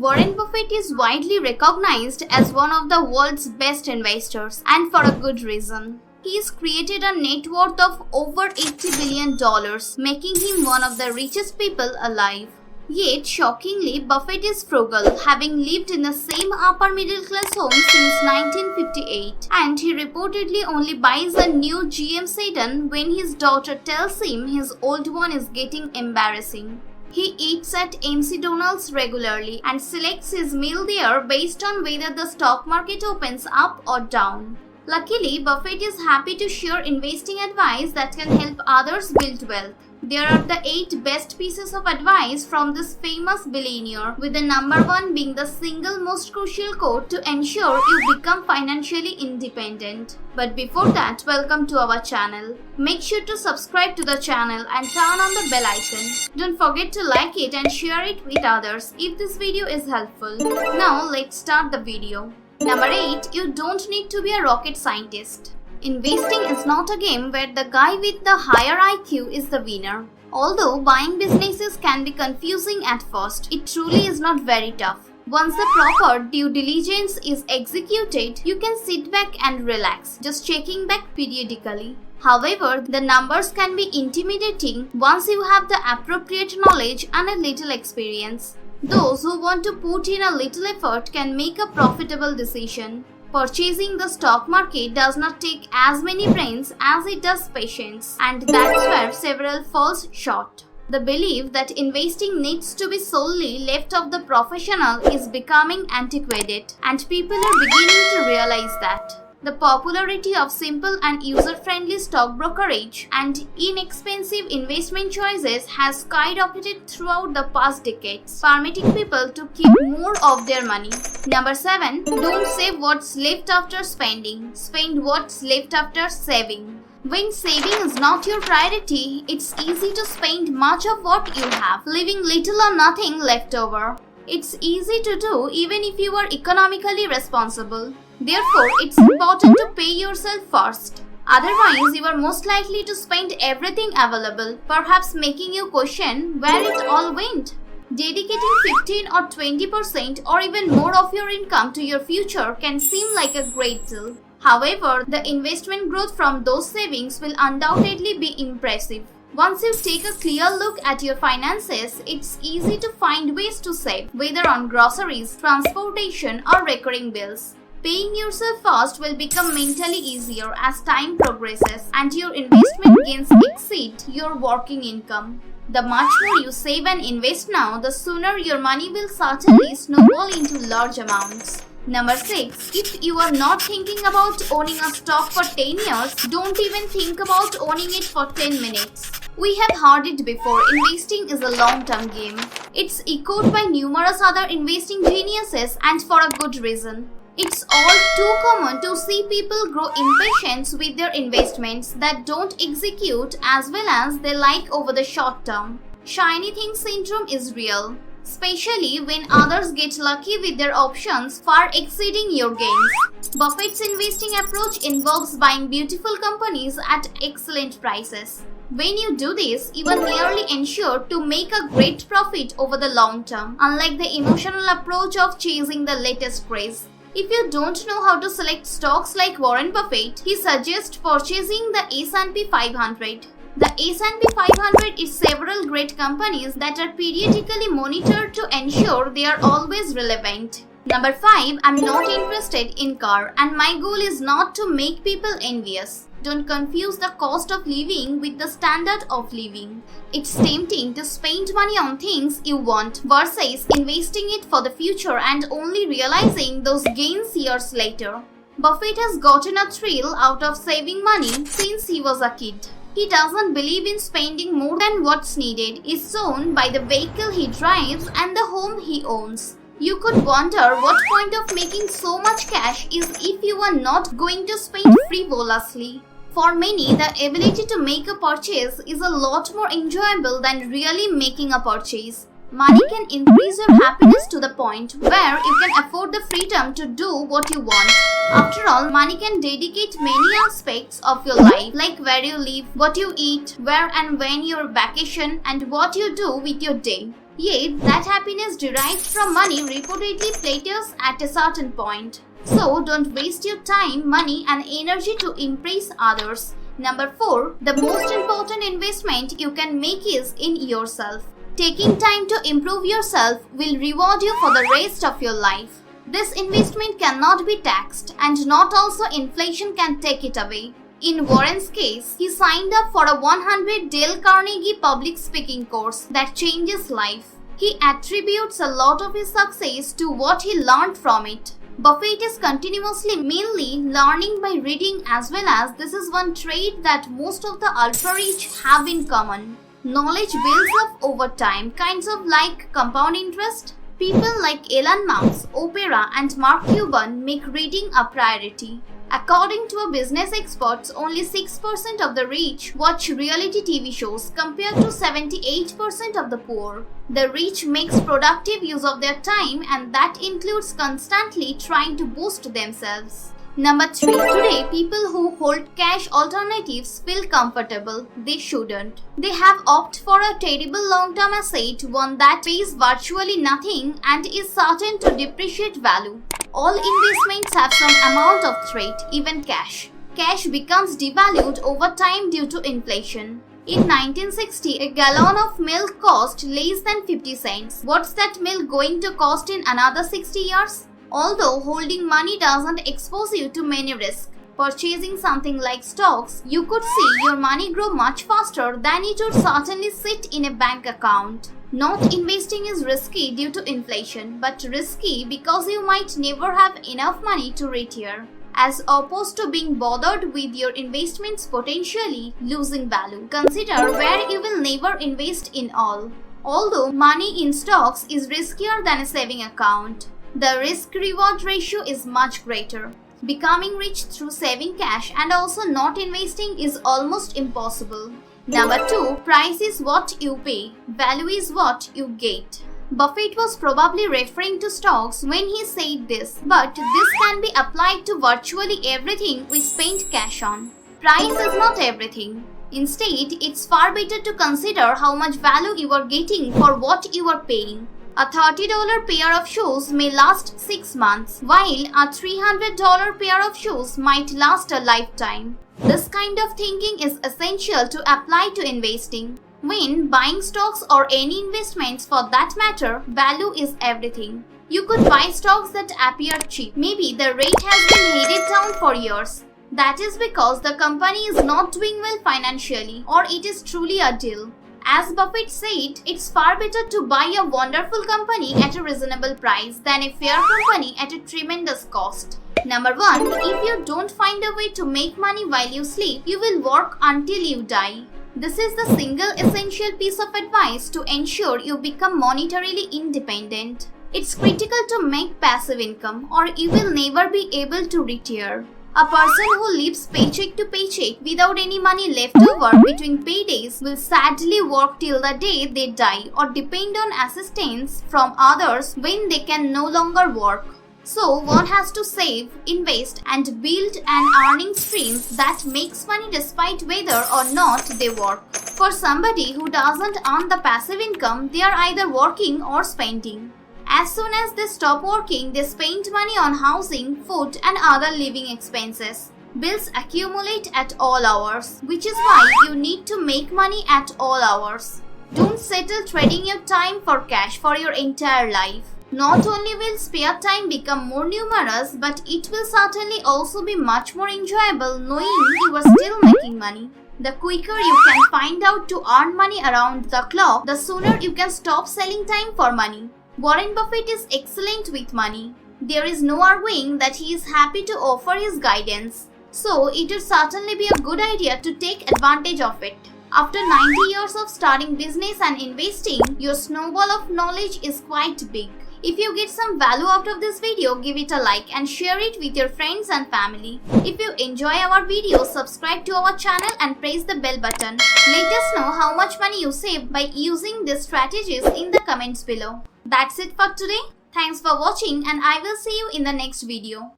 Warren Buffett is widely recognized as one of the world's best investors, and for a good reason. He has created a net worth of over $80 billion, making him one of the richest people alive. Yet, shockingly, Buffett is frugal, having lived in the same upper middle class home since 1958, and he reportedly only buys a new GM sedan when his daughter tells him his old one is getting embarrassing. He eats at MC Donald's regularly and selects his meal there based on whether the stock market opens up or down. Luckily, Buffett is happy to share investing advice that can help others build wealth. There are the 8 best pieces of advice from this famous billionaire, with the number 1 being the single most crucial quote to ensure you become financially independent. But before that, welcome to our channel. Make sure to subscribe to the channel and turn on the bell icon. Don't forget to like it and share it with others if this video is helpful. Now let's start the video. Number 8. You don't need to be a rocket scientist. Investing is not a game where the guy with the higher IQ is the winner. Although buying businesses can be confusing at first, it truly is not very tough. Once the proper due diligence is executed, you can sit back and relax, just checking back periodically. However, the numbers can be intimidating once you have the appropriate knowledge and a little experience. Those who want to put in a little effort can make a profitable decision. Purchasing the stock market does not take as many brains as it does patience, and that's where several falls short. The belief that investing needs to be solely left of the professional is becoming antiquated, and people are beginning to realize that. The popularity of simple and user-friendly stock brokerage and inexpensive investment choices has skyrocketed throughout the past decades, permitting people to keep more of their money. Number 7. Don't save what's left after spending. Spend what's left after saving. When saving is not your priority, it's easy to spend much of what you have, leaving little or nothing left over. It's easy to do even if you are economically responsible. Therefore, it's important to pay yourself first. Otherwise, you are most likely to spend everything available, perhaps making you question where it all went. Dedicating 15 or 20% or even more of your income to your future can seem like a great deal. However, the investment growth from those savings will undoubtedly be impressive. Once you take a clear look at your finances, it's easy to find ways to save, whether on groceries, transportation, or recurring bills. Paying yourself first will become mentally easier as time progresses and your investment gains exceed your working income. The much more you save and invest now, the sooner your money will certainly snowball into large amounts. Number 6. If you are not thinking about owning a stock for 10 years, don't even think about owning it for 10 minutes. We have heard it before, investing is a long-term game. It's echoed by numerous other investing geniuses, and for a good reason. It's all too common to see people grow impatient with their investments that don't execute as well as they like over the short term. Shiny thing syndrome is real, especially when others get lucky with their options far exceeding your gains. Buffett's investing approach involves buying beautiful companies at excellent prices. When you do this, you are nearly ensured to make a great profit over the long term, unlike the emotional approach of chasing the latest craze. If you don't know how to select stocks like Warren Buffett, he suggests purchasing the S&P 500. The S&P 500 is several great companies that are periodically monitored to ensure they are always relevant. Number 5. I'm not interested in car, and my goal is not to make people envious. Don't confuse the cost of living with the standard of living. It's tempting to spend money on things you want versus investing it for the future and only realizing those gains years later. Buffett has gotten a thrill out of saving money since he was a kid. He doesn't believe in spending more than what's needed is shown by the vehicle he drives and the home he owns. You could wonder what point of making so much cash is if you are not going to spend frivolously. For many, the ability to make a purchase is a lot more enjoyable than really making a purchase. Money can increase your happiness to the point where you can afford the freedom to do what you want. After all, money can dedicate many aspects of your life, like where you live, what you eat, where and when you vacation, and what you do with your day. Yet, that happiness derived from money reportedly plateaus at a certain point. So, don't waste your time, money, and energy to impress others. Number 4. The most important investment you can make is in yourself. Taking time to improve yourself will reward you for the rest of your life. This investment cannot be taxed, and not also inflation can take it away. In Warren's case, he signed up for a 100 Dale Carnegie public speaking course that changes life. He attributes a lot of his success to what he learned from it. Buffett is continuously mainly learning by reading, as well as this is one trait that most of the ultra-rich have in common. Knowledge builds up over time, kinds of like compound interest. People like Elon Musk, Oprah, and Mark Cuban make reading a priority. According to a business expert, only 6% of the rich watch reality TV shows compared to 78% of the poor. The rich makes productive use of their time, and that includes constantly trying to boost themselves. Number 3. Today, people who hold cash alternatives feel comfortable. They shouldn't. They have opted for a terrible long-term asset, one that pays virtually nothing and is certain to depreciate value. All investments have some amount of threat, even cash. Cash becomes devalued over time due to inflation. In 1960, a gallon of milk cost less than 50 cents. What's that milk going to cost in another 60 years? Although holding money doesn't expose you to many risks, purchasing something like stocks, you could see your money grow much faster than it would certainly sit in a bank account. Not investing is risky due to inflation, but risky because you might never have enough money to retire, as opposed to being bothered with your investments potentially losing value. Consider where you will never invest in all. Although money in stocks is riskier than a saving account, the risk-reward ratio is much greater. Becoming rich through saving cash and also not investing is almost impossible. Number 2. Price is what you pay. Value is what you get. Buffett was probably referring to stocks when he said this, but this can be applied to virtually everything we spend cash on. Price is not everything. Instead, it's far better to consider how much value you are getting for what you are paying. A $30 pair of shoes may last 6 months, while a $300 pair of shoes might last a lifetime. This kind of thinking is essential to apply to investing. When buying stocks or any investments for that matter, value is everything. You could buy stocks that appear cheap. Maybe the rate has been headed down for years. That is because the company is not doing well financially, or it is truly a deal. As Buffett said, it's far better to buy a wonderful company at a reasonable price than a fair company at a tremendous cost. Number 1. If you don't find a way to make money while you sleep, you will work until you die. This is the single essential piece of advice to ensure you become monetarily independent. It's critical to make passive income, or you will never be able to retire. A person who lives paycheck to paycheck without any money left over between paydays will sadly work till the day they die or depend on assistance from others when they can no longer work. So one has to save, invest, and build an earning stream that makes money despite whether or not they work. For somebody who doesn't earn the passive income, they are either working or spending. As soon as they stop working, they spend money on housing, food, and other living expenses. Bills accumulate at all hours, which is why you need to make money at all hours. Don't settle trading your time for cash for your entire life. Not only will spare time become more numerous, but it will certainly also be much more enjoyable knowing you are still making money. The quicker you can find out to earn money around the clock, the sooner you can stop selling time for money. Warren Buffett is excellent with money. There is no arguing that he is happy to offer his guidance. So it would certainly be a good idea to take advantage of it. After 90 years of starting business and investing, your snowball of knowledge is quite big. If you get some value out of this video, give it a like and share it with your friends and family. If you enjoy our videos, subscribe to our channel and press the bell button. Let us know how much money you saved by using these strategies in the comments below. That's it for today. Thanks for watching and I will see you in the next video.